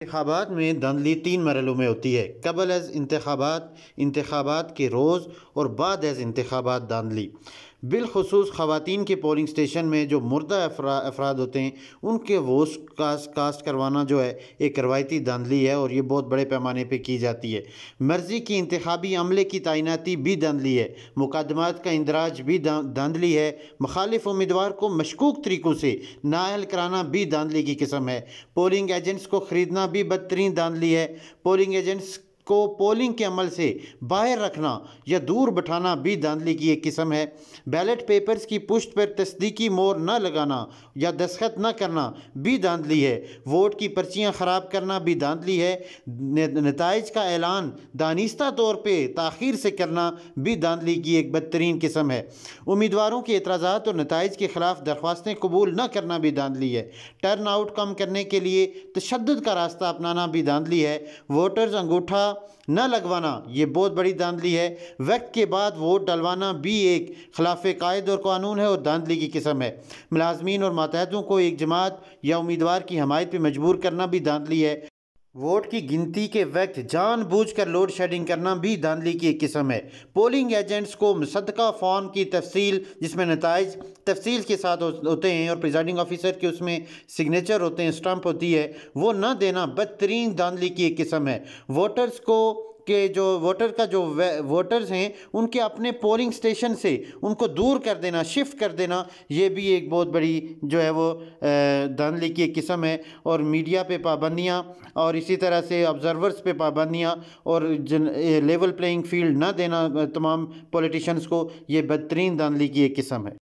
इंतखाबात में धांधली 3 मरहलों में होती है। कबल अज़ इंतखाबात, इंतखाबात के रोज़ और बाद अज़ इंतखाबात धांधली। बिलखुसूस ख़वातीन के पोलिंग स्टेशन में जो मुर्दा अफराद होते हैं उनके वोट कास्ट करवाना जो है एक रवायती धांधली है और ये बहुत बड़े पैमाने पर की जाती है। मर्ज़ी की इंतखाबी अमले की तैनाती भी धांधली है। मुकदमात का इंदराज भी धांधली है। मुखालिफ उम्मीदवार को मशकूक तरीक़ों से नाअहल कराना भी धांधली की किस्म है। पोलिंग एजेंट्स को ख़रीदना भी बदतरीन धांधली है। पोलिंग एजेंट्स को पोलिंग के अमल से बाहर रखना या दूर बैठाना भी धांधली की एक किस्म है। बैलेट पेपर्स की पुष्ट पर तस्दीकी मोहर न लगाना या दस्तखत न करना भी धांधली है। वोट की पर्चियां ख़राब करना भी धांधली है। नताइज का ऐलान दानिस्ता तौर पर ताख़ीर से करना भी धांधली की एक बदतरीन किस्म है। उम्मीदवारों के एतराज़ात और नताइज के ख़िलाफ़ दरख्वास्तें कबूल न करना भी धांधली है। टर्न आउट कम करने के लिए तशद्दुद का रास्ता अपनाना भी धांधली है। वोटर्स अंगूठा न लगवाना ये बहुत बड़ी धांधली है। वक्त के बाद वोट डलवाना भी एक खिलाफ कायद और कानून है और धांधली की किस्म है। मुलाजमीन और मातहतों को एक जमात या उम्मीदवार की हमायत पर मजबूर करना भी धांधली है। वोट की गिनती के वक्त जानबूझकर लोड शेडिंग करना भी धांधली की एक किस्म है। पोलिंग एजेंट्स को मुसद्दका फॉर्म की तफसील जिसमें नताइज तफसील के साथ होते हैं और प्रिजाइडिंग ऑफिसर के उसमें सिग्नेचर होते हैं, स्टंप होती है, वो न देना बदतरीन धांधली की एक किस्म है। वोटर्स को के जो वोटर्स हैं उनके अपने पोलिंग स्टेशन से उनको दूर कर देना, शिफ्ट कर देना, ये भी एक बहुत बड़ी जो है वो धांधली की एक किस्म है। और मीडिया पे पाबंदियाँ और इसी तरह से ऑब्जर्वर्स पे पाबंदियाँ और लेवल प्लेइंग फील्ड ना देना तमाम पॉलिटिशियंस को, ये बदतरीन धांधली की एक किस्म है।